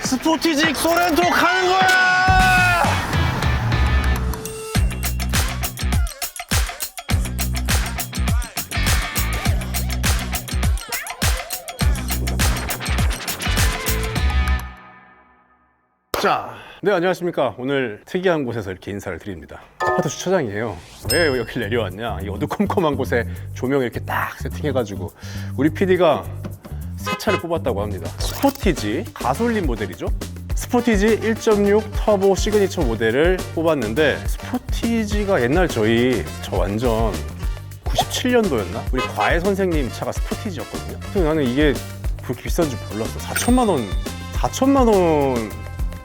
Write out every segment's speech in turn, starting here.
스포티지 소렌토 가는 거야! 자, 네, 안녕하십니까. 오늘 특이한 곳에서 이렇게 인사를 드립니다. 아파트 주차장이에요. 왜 여기 내려왔냐? 이 어두컴컴한 곳에 조명 이렇게 딱 세팅해가지고 우리 PD가 새 차를 뽑았다고 합니다. 스포티지 가솔린 모델이죠. 스포티지 1.6 터보 시그니처 모델을 뽑았는데, 스포티지가 옛날 저 완전 97년도였나? 우리 과외 선생님 차가 스포티지였거든요. 근데 나는 이게 그렇게 비싼 줄 몰랐어. 4천만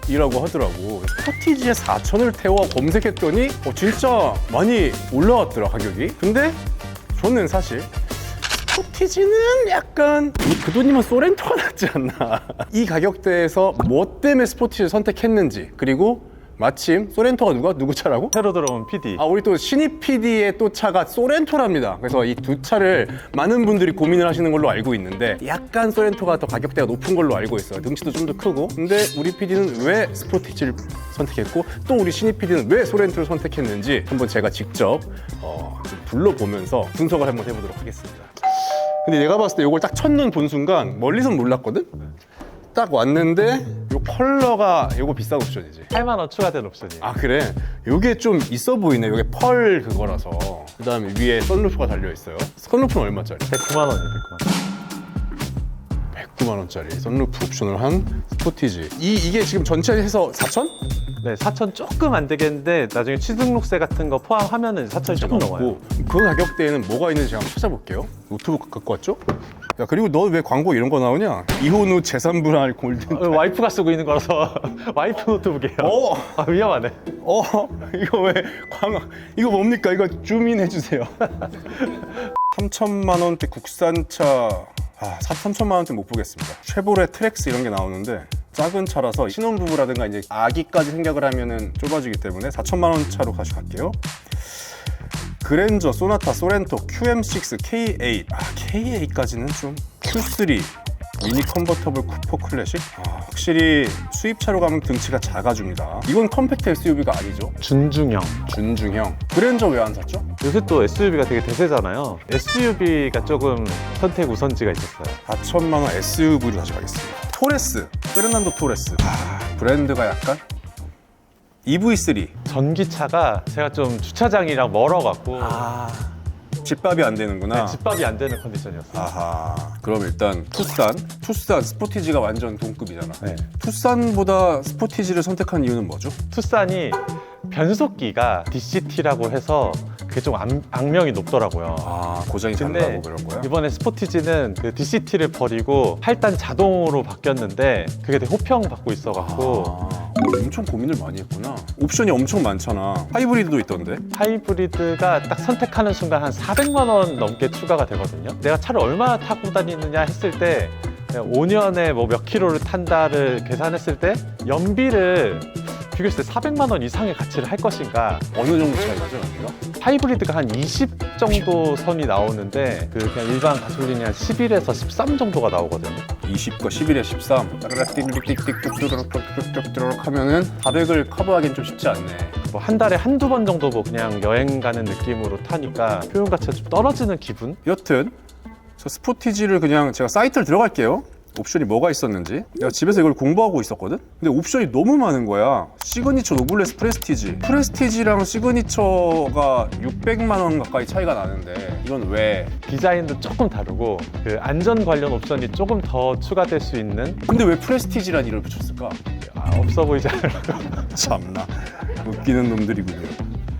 원이라고 하더라고. 스포티지에 4천을 태워 검색했더니 진짜 많이 올라왔더라, 가격이. 근데 저는 사실 스포티지는 약간 그 돈이면 소렌토가 낫지 않나. 이 가격대에서 뭐 때문에 스포티지를 선택했는지, 그리고 마침 소렌토가 누구 차라고? 새로 들어온 PD. 우리 또 신입 PD의 또 차가 소렌토랍니다. 그래서 이 두 차를 많은 분들이 고민을 하시는 걸로 알고 있는데, 약간 소렌토가 더 가격대가 높은 걸로 알고 있어요. 등치도 좀 더 크고. 근데 우리 PD는 왜 스포티지를 선택했고, 또 우리 신입 PD는 왜 소렌토를 선택했는지 한번 제가 직접 좀 불러보면서 분석을 한번 해보도록 하겠습니다. 근데 내가 봤을 때 이걸 딱 첫눈 본 순간 멀리선 몰랐거든? 딱 왔는데 요 컬러가 요거 비싼 옵션이지. 8만 원 추가된 옵션이에요. 아, 그래? 요게 좀 있어 보이네. 요게 펄 그거라서. 그 다음에 위에 선루프가 달려있어요. 선루프는 얼마짜리? 109만 원이에요. 109만 원짜리 선루프 옵션을 한 스포티지. 이게 지금 전체 해서 4천? 네, 4천 조금 안 되겠는데 나중에 취등록세 같은 거 포함하면은 4천이 조금 넘어요. 그 가격대에는 뭐가 있는지 한번 찾아볼게요. 노트북 갖고 왔죠? 야, 그리고 너 왜 광고 이런 거 나오냐? 이혼 후 재산 분할 골든. 와이프가 쓰고 있는 거라서 와이프 노트북이에요. 위험하네. 이거 왜 이거 뭡니까? 이거 줌인 해주세요. 3천만 원대 국산차. 3천만 원대 못 보겠습니다. 쉐보레 트랙스 이런 게 나오는데 작은 차라서 신혼부부라든가 이제 아기까지 생각을 하면은 좁아지기 때문에 4천만 원 차로 가져갈게요. 그랜저, 소나타, 소렌토, QM6, K8. K8까지는 좀. Q3, 미니 컨버터블 쿠퍼 클래식. 확실히 수입차로 가면 등치가 작아집니다. 이건 컴팩트 SUV가 아니죠. 준중형. 그랜저 왜 안 샀죠? 요새 또 SUV가 되게 대세잖아요. SUV가 조금 선택 우선지가 있었어요. 4천만 원 SUV로 다시 가겠습니다. 토레스, 페르난도 토레스. 브랜드가 약간 EV3. 전기차가 제가 좀 주차장이랑 멀어갖고 집밥이 안 되는구나. 네, 집밥이 안 되는 컨디션이었어요. 그럼 일단 투싼 스포티지가 완전 동급이잖아. 네. 투싼보다 스포티지를 선택한 이유는 뭐죠? 투싼이 변속기가 DCT라고 해서 그게 좀 악명이 높더라고요. 고장이 근데 난다고 그런 거야? 이번에 스포티지는 그 DCT를 버리고 8단 자동으로 바뀌었는데 그게 되게 호평받고 있어갖고 엄청 고민을 많이 했구나. 옵션이 엄청 많잖아. 하이브리드도 있던데. 하이브리드가 딱 선택하는 순간 한 400만 원 넘게 추가가 되거든요. 내가 차를 얼마나 타고 다니느냐 했을 때 5년에 뭐 몇 킬로를 탄다를 계산했을 때 연비를 비교했을 때 400만 원 이상의 가치를 할 것인가. 어느 정도 차이가죠, 연비가? 하이브리드가 한 20 정도 선이 나오는데 그 그냥 일반 가솔린이 한 11에서 13 정도가 나오거든요. 20과 11에 13. 따라락 띡띡띡띡 하면은 400을 커버하기는 좀 쉽지 않네. 뭐 한 달에 한두 번 정도 뭐 그냥 여행 가는 느낌으로 타니까 표현 가치가 좀 떨어지는 기분? 여튼 저 스포티지를 그냥 제가 사이트를 들어갈게요. 옵션이 뭐가 있었는지. 내가 집에서 이걸 공부하고 있었거든? 근데 옵션이 너무 많은 거야. 시그니처 노블레스 프레스티지랑 시그니처가 600만 원 가까이 차이가 나는데 이건 왜? 디자인도 조금 다르고 그 안전 관련 옵션이 조금 더 추가될 수 있는. 근데 왜 프레스티지란 이름을 붙였을까? 없어 보이지 않으려고. 참나 웃기는 놈들이군요.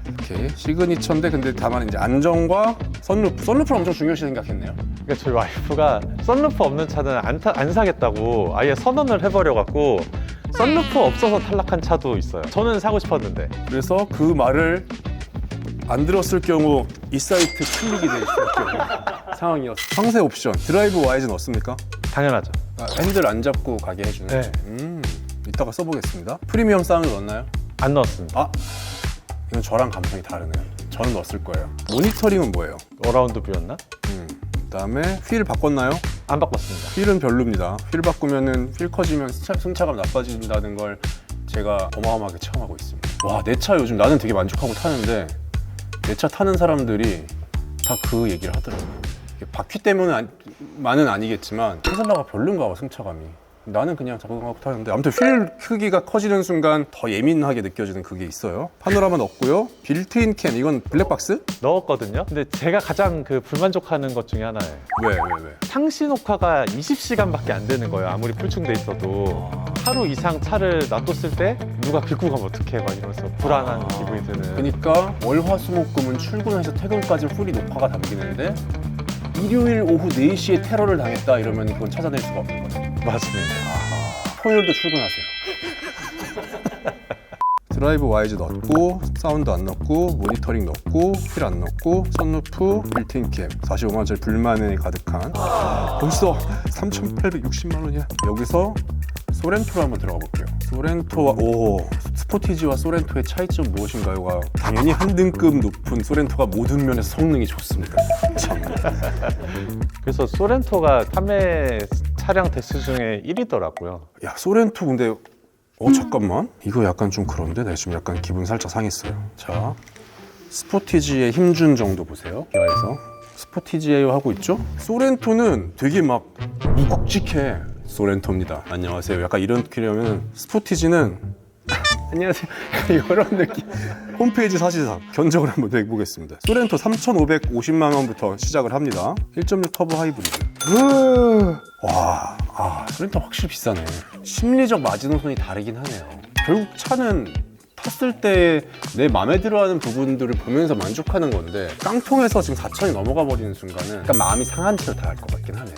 이렇게 시그니처인데 근데 다만 이제 안전과 선루프를 엄청 중요시 생각했네요. 그러니까 저희 와이프가 썬루프 없는 차는 안 사겠다고 아예 선언을 해버려갖고 썬루프 없어서 탈락한 차도 있어요. 저는 사고 싶었는데. 그래서 그 말을 안 들었을 경우 이 사이트 클릭이 될 상황이었어요. 상세 옵션 드라이브 와이즈는 없습니까? 당연하죠. 핸들 안 잡고 가게 해주네. 네. 이따가 써보겠습니다. 프리미엄 사운드 넣었나요? 안 넣었습니다. 이건 저랑 감성이 다르네요. 저는 넣었을 거예요. 모니터링은 뭐예요? 어라운드 뷰였나? 그다음에 휠 바꿨나요? 안 바꿨습니다. 휠은 별로입니다. 휠 바꾸면은 휠 커지면 승차감 나빠진다는 걸 제가 어마어마하게 체험하고 있습니다. 와, 내 차 요즘 나는 되게 만족하고 타는데 내 차 타는 사람들이 다 그 얘기를 하더라고요. 바퀴 때문만은 아니겠지만 테슬라가 별론가 봐, 승차감이. 나는 그냥 자동하고 타는데 아무튼 휠 크기가 커지는 순간 더 예민하게 느껴지는 그게 있어요. 파노라마 넣었고요. 빌트인 캠, 이건 블랙박스? 넣었거든요. 근데 제가 가장 그 불만족하는 것 중에 하나예요. 왜? 상시 녹화가 20시간밖에 안 되는 거예요. 아무리 풀충돼 있어도 하루 이상 차를 놔뒀을 때 누가 긁고 가면 어떡해 막 이러면서 불안한 기분이 드는. 그러니까 월화수목금은 출근해서 퇴근까지 풀이 녹화가 담기는데 일요일 오후 4시에 테러를 당했다 이러면 그건 찾아낼 수가 없는 거죠. 맞습니다. 토요일도 출근하세요. 드라이브 와이즈 넣었고, 사운드 안 넣었고, 모니터링 넣었고, 휠 안 넣었고, 선루프, 빌트인 캠, 45만 원짜리 불만이 가득한. 벌써 3,860만 원이야. 여기서 소렌토로 한번 들어가 볼게요. 소렌토와 스포티지와 소렌토의 차이점 무엇인가요가 당연히 한 등급 높은 소렌토가 모든 면에서 성능이 좋습니다. 참. 그래서 소렌토가 판매 차량 대수 중에 1위더라고요. 야, 소렌토 근데 잠깐만, 이거 약간 좀 그런데 나 지금 약간 기분 살짝 상했어요. 자, 스포티지의 힘준 정도 보세요. 기아에서 스포티지에요 하고 있죠. 소렌토는 되게 막 묵직해. 소렌토입니다. 안녕하세요. 약간 이렇게 하면 스포티지는 안녕하세요. 이런 느낌. 홈페이지 사실상 견적을 한번 해보겠습니다. 소렌토 3,550만 원부터 시작을 합니다. 1.6 터보 하이브리드. 와, 소렌토 확실히 비싸네. 심리적 마지노선이 다르긴 하네요. 결국 차는 탔을 때 내 마음에 들어하는 부분들을 보면서 만족하는 건데 깡통에서 지금 4,000이 넘어가 버리는 순간은 약간 마음이 상한 채로 다 할 것 같긴 하네.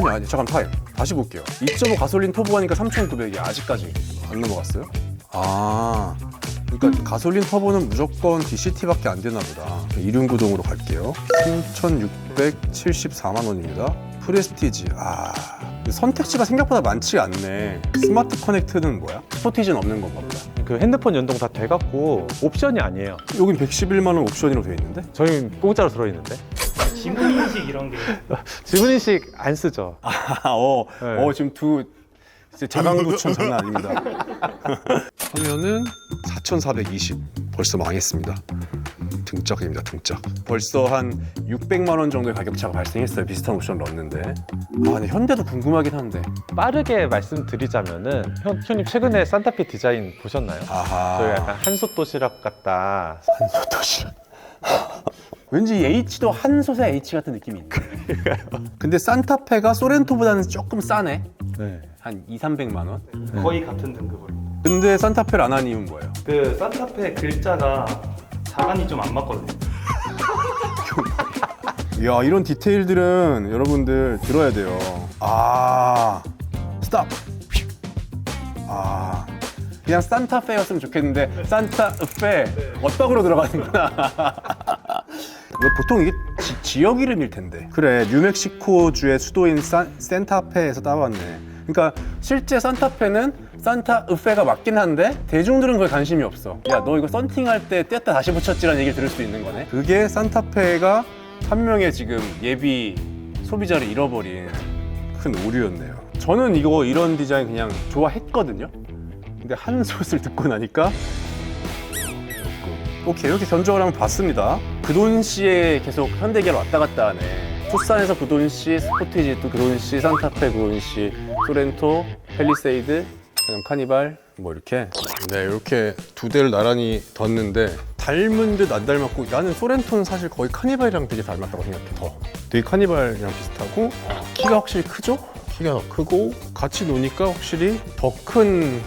아니 잠깐 타임 다시 볼게요. 2.5 가솔린 터보하니까 3,900이야. 아직까지 안 넘어갔어요? 그러니까 가솔린 터보는 무조건 DCT밖에 안 되나 보다. 이륜구동으로 갈게요. 3,674만 원입니다. 프레스티지. 선택지가 생각보다 많지 않네. 스마트 커넥트는 뭐야? 스포티지는 없는 건가 보다. 그 핸드폰 연동 다 돼갖고 옵션이 아니에요. 여긴 111만 원 옵션으로 되어 있는데? 저희는 공짜로 들어있는데. 지문인식 이런 게 지문인식 안 쓰죠. 네. 지금 이제 자강구천 장난 아닙니다. 화면은 4,420. 벌써 망했습니다. 등짝입니다, 등짝. 벌써 한 600만 원 정도의 가격차가 발생했어요. 비슷한 옵션을 넣었는데. 근데 현대도 궁금하긴 한데. 빠르게 말씀드리자면은 형님 최근에 산타페 디자인 보셨나요? 저희 약간 한솥 도시락 같다. 한솥 도시락. 왠지 H도 한솥의 H 같은 느낌이 있네. 근데 산타페가 소렌토보다는 조금 싸네. 네. 한 2,300만 원? 거의 같은 등급으로. 근데 산타페를 안 한 이유는 뭐예요? 그 산타페 글자가 자간이 좀 안 맞거든요. 이야, 이런 디테일들은 여러분들 들어야 돼요. 스탑. 그냥 산타페였으면 좋겠는데 산타페 언덕으로 들어가는구나. 보통 이게 지역 이름일 텐데. 그래, 뉴멕시코주의 수도인 산타페에서 따왔네. 그러니까 실제 산타페는 산타페가 맞긴 한데 대중들은 그걸 관심이 없어. 야, 너 이거 썬팅할 때 뗐다 다시 붙였지라는 얘기를 들을 수도 있는 거네. 그게 산타페가 한 명의 지금 예비 소비자를 잃어버린 큰 오류였네요. 저는 이런 디자인 그냥 좋아했거든요. 근데 한솥을 듣고 나니까 오케이, 이렇게 견적을 한번 봤습니다. 그돈씨에 계속 현대기아로 왔다 갔다 하네. 투싼에서 그돈씨, 스포티지 또 그돈씨, 산타페 그돈씨, 소렌토, 팰리세이드, 그다음 카니발 뭐 이렇게. 네, 이렇게 두 대를 나란히 뒀는데 닮은 듯 안 닮았고, 나는 소렌토는 사실 거의 카니발이랑 되게 닮았다고 생각해. 되게 카니발이랑 비슷하고 키가 확실히 크죠? 키가 더 크고 같이 노니까 확실히 더 큰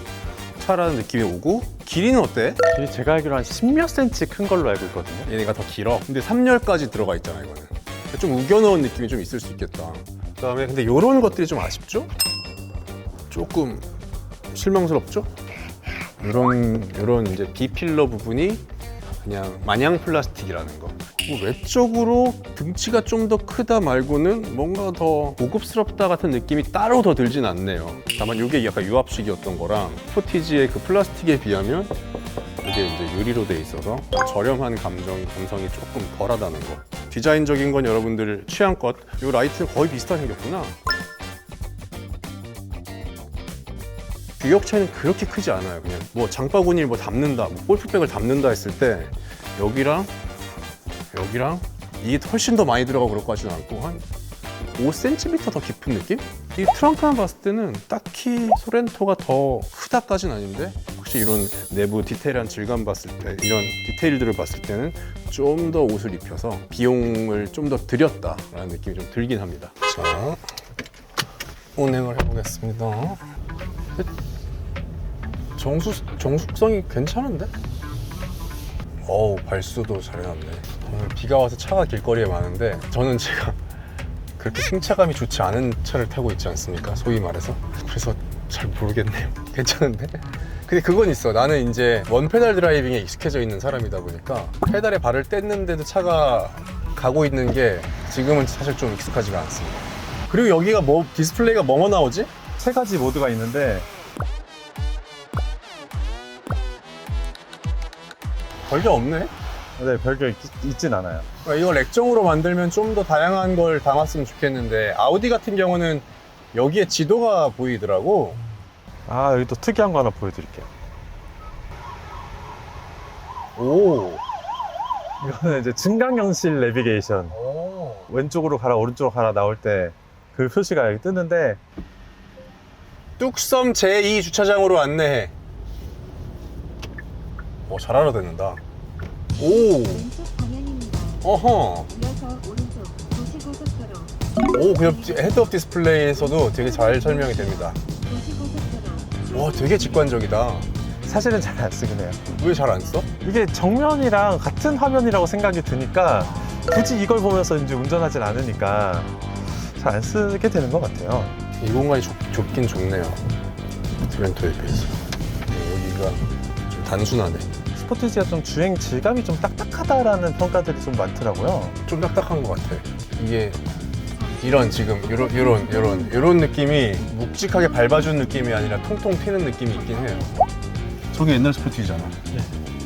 차라는 느낌이 오고. 길이는 어때? 길이 제가 알기로 한 10몇 센치 큰 걸로 알고 있거든요. 얘네가 더 길어. 근데 3열까지 들어가 있잖아, 이거는. 좀 우겨넣은 느낌이 좀 있을 수 있겠다. 그다음에 근데 이런 것들이 좀 아쉽죠? 조금 실망스럽죠? 이런 이제 B필러 부분이 그냥 마냥 플라스틱이라는 거. 외적으로 등치가 좀 더 크다 말고는 뭔가 더 고급스럽다 같은 느낌이 따로 더 들진 않네요. 다만 이게 약간 유압식이었던 거랑 스포티지의 그 플라스틱에 비하면 이게 이제 유리로 돼 있어서 저렴한 감성이 조금 덜하다는 거. 디자인적인 건 여러분들 취향껏. 이 라이트는 거의 비슷하게 생겼구나. 규격 차이는 그렇게 크지 않아요. 그냥 뭐 장바구니를 뭐 담는다, 뭐 골프백을 담는다 했을 때 여기랑 이게 훨씬 더 많이 들어가고 그럴 것 같지는 않고 한 5cm 더 깊은 느낌? 이 트렁크만 봤을 때는 딱히 소렌토가 더 크다까지는 아닌데 확실히 이런 내부 디테일한 질감 봤을 때 이런 디테일들을 봤을 때는 좀 더 옷을 입혀서 비용을 좀 더 들였다라는 느낌이 좀 들긴 합니다. 자, 운행을 해보겠습니다. 정숙성이 괜찮은데? 어우, 발수도 잘 해놨네. 오늘 비가 와서 차가 길거리에 많은데 저는 제가 그렇게 승차감이 좋지 않은 차를 타고 있지 않습니까? 소위 말해서. 그래서 잘 모르겠네요. 괜찮은데? 근데 그건 있어. 나는 이제 원페달 드라이빙에 익숙해져 있는 사람이다 보니까 페달에 발을 뗐는데도 차가 가고 있는 게 지금은 사실 좀 익숙하지가 않습니다. 그리고 여기가 뭐 디스플레이가 뭐가 나오지? 세 가지 모드가 있는데 별게 없네. 네, 별게 있진 않아요. 이걸 액정으로 만들면 좀 더 다양한 걸 담았으면 좋겠는데 아우디 같은 경우는 여기에 지도가 보이더라고. 아, 여기 또 특이한 거 하나 보여드릴게요. 오. 이거는 이제 증강현실 내비게이션. 왼쪽으로 가라 오른쪽으로 가라 나올 때 그 표시가 여기 뜨는데 뚝섬 제2 주차장으로 안내해. 잘 알아듣는다. 오. 왼쪽 방향입니다. 어허. 이어서 오른쪽 도시고속도로. 오, 그냥 헤드업 디스플레이에서도 되게 잘 설명이 됩니다. 도시고속도로. 와, 되게 직관적이다. 사실은 잘 안 쓰긴 해요. 왜 잘 안 써? 이게 정면이랑 같은 화면이라고 생각이 드니까 굳이 이걸 보면서 이제 운전하진 않으니까 잘 안 쓰게 되는 것 같아요. 이 공간이 좁긴 좁네요. 트렌토에 비해서. 여기가 좀 단순하네. 스포티지가 좀 주행 질감이 좀 딱딱하다라는 평가들이 좀 많더라고요. 좀 딱딱한 것 같아. 이게 이런 지금 이런 느낌이 묵직하게 밟아준 느낌이 아니라 통통 튀는 느낌이 있긴 해요. 저게 옛날 스포티지잖아.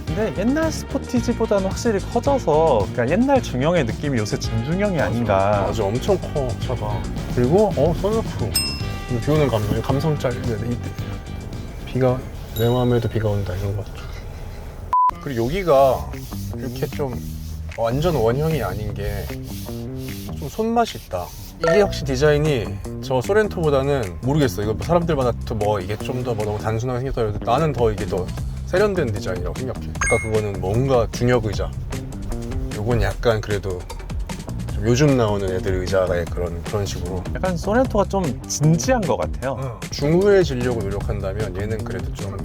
근데 옛날 스포티지보다는 확실히 커져서 그러니까 옛날 중형의 느낌이 요새 중중형이 아닌가. 맞아, 엄청 커 차가. 그리고 선루프. 비 오는 감성 짤. 비가 내 마음에도 비가 온다 이런 거 같죠. 그리고 여기가 이렇게 좀 완전 원형이 아닌 게 좀 손맛이 있다. 이게 역시 디자인이 저 소렌토보다는 모르겠어. 이거 사람들마다 뭐 이게 좀 더 뭐 너무 단순하게 생겼다 그래도 나는 더 이게 더 세련된 디자인이라고 생각해. 아까 그거는 뭔가 중역 의자. 요건 약간 그래도 좀 요즘 나오는 애들 의자의 그런 식으로 약간 소렌토가 좀 진지한 것 같아요. 중후해지려고 노력한다면 얘는 그래도 좀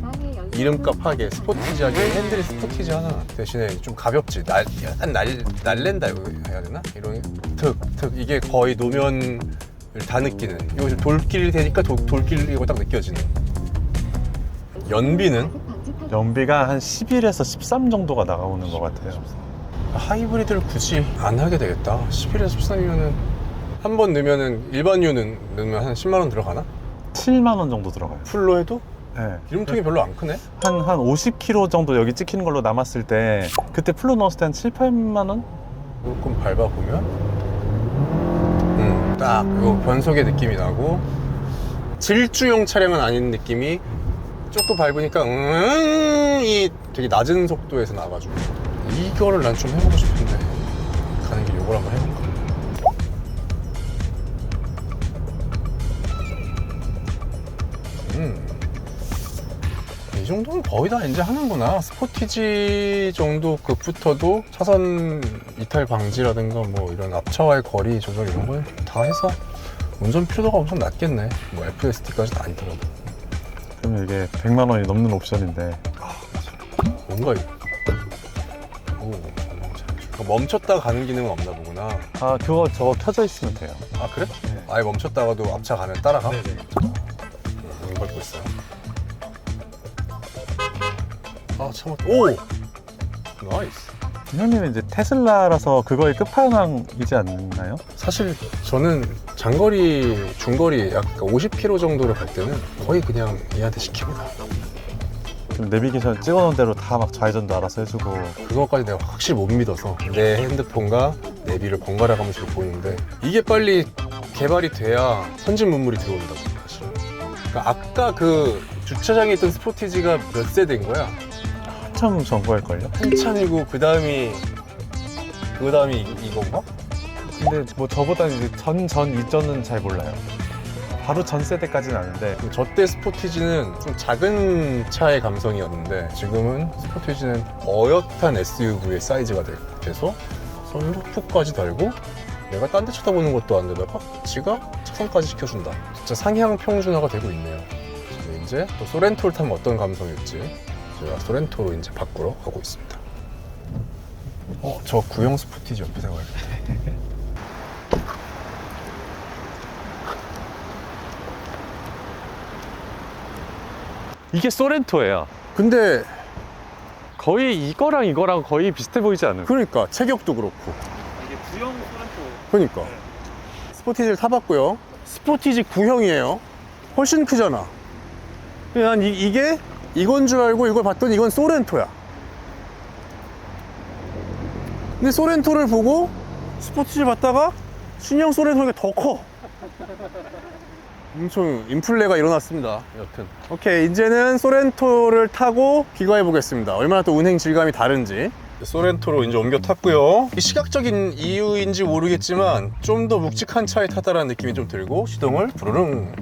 이름값 하게 스포티지하게 핸들이 스포티지 하나 대신에 좀 가볍지. 약간 날랜다 이거 해야 되나? 이런 특 이게 거의 노면을 다 느끼는. 이거 좀 돌길이 되니까 돌길이고 딱 느껴지는. 연비가 한 11에서 13 정도가 나가오는 것 같아요. 하이브리드를 굳이 안 하게 되겠다. 11에서 13이면은 한 번 넣으면은 일반유는 넣으면 한 10만 원 들어가나? 7만 원 정도 들어가요. 풀로 해도? 네. 기름통이 별로 안 크네? 한 50km 정도 여기 찍히는 걸로 남았을 때 그때 풀로 넣었을 때 한 7, 8만 원? 조금 밟아보면 딱 요 변속의 느낌이 나고 질주용 차량은 아닌 느낌이 조금 밟으니까 이 되게 낮은 속도에서 나가지고 이거를 난 좀 해보고 싶은데 가는 길 요걸 한번 해볼까? 이 정도는 거의 다 이제 하는구나. 스포티지 정도 급부터도 차선 이탈 방지라든가 뭐 이런 앞차와의 거리 조절 이런 걸 다 해서 운전 피로도가 엄청 낮겠네. 뭐 FSD까지는 아니더라도. 그러면 이게 100만 원이 넘는 옵션인데 뭔가 멈췄다 가는 기능은 없나 보구나. 아 그거 저거 켜져 있으면 돼요. 아 그래? 네. 아예 멈췄다가도 앞차 가면 따라가? 네네. 안 밟고 있어요. 아 참. 오! 나이스. 형님은 이제 테슬라라서 그거의 끝판왕이지 않나요? 사실 저는 장거리, 중거리 약 50km 정도를 갈 때는 거의 그냥 얘한테 시킵니다. 좀 내비게이션 찍어놓은 대로 다 막 좌회전도 알아서 해주고. 그것까지 내가 확실히 못 믿어서 내 핸드폰과 내비를 번갈아 가면서 보이는데 이게 빨리 개발이 돼야 선진 문물이 들어온다고 사실은. 그러니까 아까 그 주차장에 있던 스포티지가 몇 세대인 거야? 한참 정보할걸요? 한참이고 그 다음이 이건가? 근데 뭐 저보다는 이제 전 이전은 잘 몰라요. 바로 전 세대까지는 아는데 저 때 스포티지는 좀 작은 차의 감성이었는데 지금은 스포티지는 어엿한 SUV의 사이즈가 돼서 선루프까지 달고 내가 딴 데 쳐다보는 것도 안 되다가 지가 차선까지 시켜준다. 진짜 상향 평준화가 되고 있네요. 그래서 이제 또 소렌토를 타면 어떤 감성일지 제가 소렌토로 이제 바꾸러 가고 있습니다. 저 구형 스포티지 옆에 세워야겠다. 이게 소렌토예요. 근데 거의 이거랑 거의 비슷해 보이지 않아요? 그러니까 체격도 그렇고 이게 구형 소렌토. 그러니까 스포티지를 타봤고요. 스포티지 구형이에요. 훨씬 크잖아. 난 이게 이건 줄 알고 이걸 봤더니 이건 소렌토야. 근데 소렌토를 보고 스포티지를 봤다가 신형 소렌토가 더 커. 엄청 인플레가 일어났습니다. 여튼 오케이, 이제는 소렌토를 타고 비교해 보겠습니다. 얼마나 또 운행 질감이 다른지. 소렌토로 이제 옮겨 탔고요. 시각적인 이유인지 모르겠지만 좀 더 묵직한 차에 타다라는 느낌이 좀 들고 시동을 부르릉.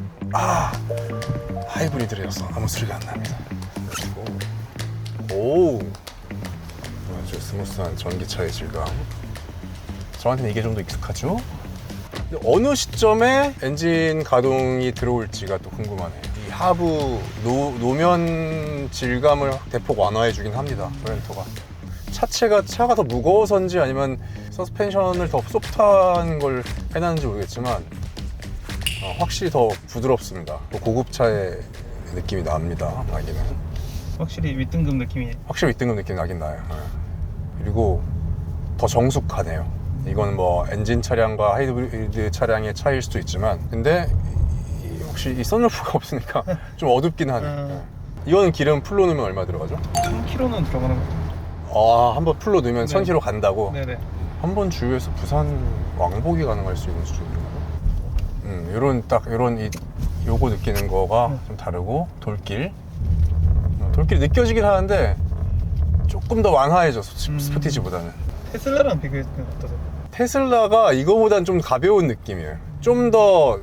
하이브리드라서 아무 소리가 안 납니다. 그리고 오, 아주 스무스한 전기차의 질감. 저한테는 이게 좀 더 익숙하죠? 근데 어느 시점에 엔진 가동이 들어올지가 또 궁금하네요. 이 하부 노면 질감을 대폭 완화해 주긴 합니다, 소렌토가. 차가 더 무거워서인지 아니면 서스펜션을 더 소프트한 걸 해놨는지 모르겠지만 확실히 더 부드럽습니다. 또 고급차의 느낌이 납니다, 나기는. 확실히 윗등급 느낌이. 확실히 윗등급 느낌이 나긴 나요. 그리고 더 정숙하네요. 이건 뭐 엔진 차량과 하이브리드 차량의 차이일 수도 있지만 근데 혹시 이 선루프가 없으니까 좀 어둡긴 하네. 이거는 기름 풀로 넣으면 얼마 들어가죠? 1000km는 들어가는 거. 한번 풀로 넣으면 네. 1000km 간다고? 네네. 한 번 주유해서 부산 왕복이 가능할 수 있는 수준인가요? 요거 느끼는 거가 좀 다르고 돌길 느껴지긴 하는데 조금 더 완화해져 스포티지보다는. 테슬라랑 비교했을 때 어떠세요? 테슬라가 이거보단 좀 가벼운 느낌이에요. 좀 더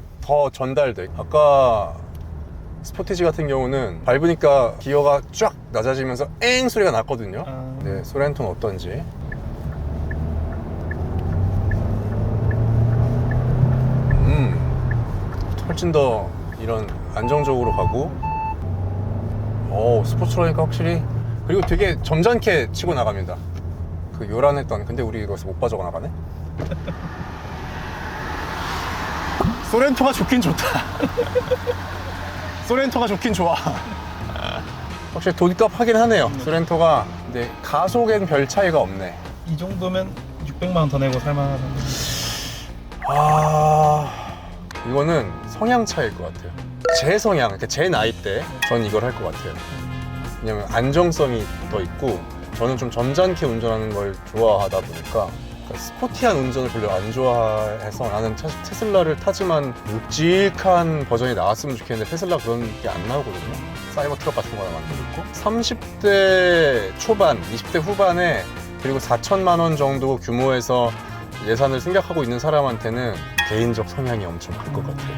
전달돼. 아까 스포티지 같은 경우는 밟으니까 기어가 쫙 낮아지면서 엥 소리가 났거든요. 네, 소렌토는 어떤지. 훨씬 더 이런 안정적으로 가고 스포츠라니까 확실히. 그리고 되게 점잖게 치고 나갑니다. 그 요란했던, 근데 우리 이거서 못 빠져 나가네. 소렌토가 좋긴 좋다. 소렌토가 좋긴 좋아. 확실히 돈값 하긴 하네요, 소렌토가. 근데 가속엔 별 차이가 없네. 이 정도면 600만 원 더 내고 살만하다. 이거는 성향 차이일 것 같아요. 제 성향, 그러니까 제 나이 때 전 이걸 할 것 같아요. 왜냐면 안정성이 더 있고 저는 좀 점잖게 운전하는 걸 좋아하다 보니까 스포티한 운전을 별로 안 좋아해서 나는 테슬라를 타지만 묵직한 버전이 나왔으면 좋겠는데 테슬라 그런 게 안 나오거든요. 사이버 트럭 같은 거나 만들고 있고 30대 초반, 20대 후반에 그리고 4천만 원 정도 규모에서 예산을 생각하고 있는 사람한테는 개인적 성향이 엄청 클 것 같아요.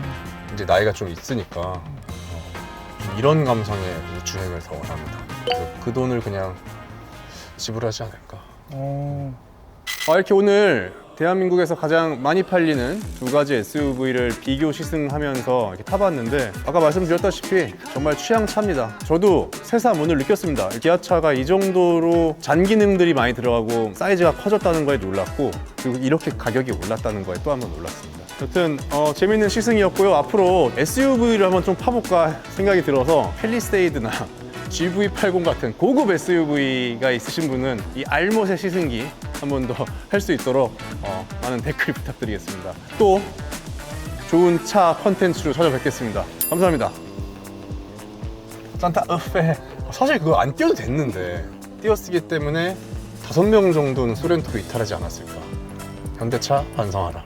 이제 나이가 좀 있으니까 좀 이런 감성의 주행을 더 원합니다. 그래서 그 돈을 그냥 지불하지 않을까. 이렇게 오늘 대한민국에서 가장 많이 팔리는 두 가지 SUV를 비교 시승하면서 이렇게 타봤는데 아까 말씀드렸다시피 정말 취향차입니다. 저도 새삼 오늘 느꼈습니다. 기아차가 이 정도로 잔기능들이 많이 들어가고 사이즈가 커졌다는 거에 놀랐고 그리고 이렇게 가격이 올랐다는 거에 또 한 번 놀랐습니다. 여튼 재밌는 시승이었고요. 앞으로 SUV를 한번 좀 파볼까 생각이 들어서 팰리세이드나 GV80 같은 고급 SUV가 있으신 분은 이 알못의 시승기 한 번 더 할 수 있도록 많은 댓글 부탁드리겠습니다. 또 좋은 차 컨텐츠로 찾아뵙겠습니다. 감사합니다. 산타페 사실 그거 안 띄워도 됐는데 띄웠기 때문에 5명 정도는 소렌토로 이탈하지 않았을까. 현대차 반성하라.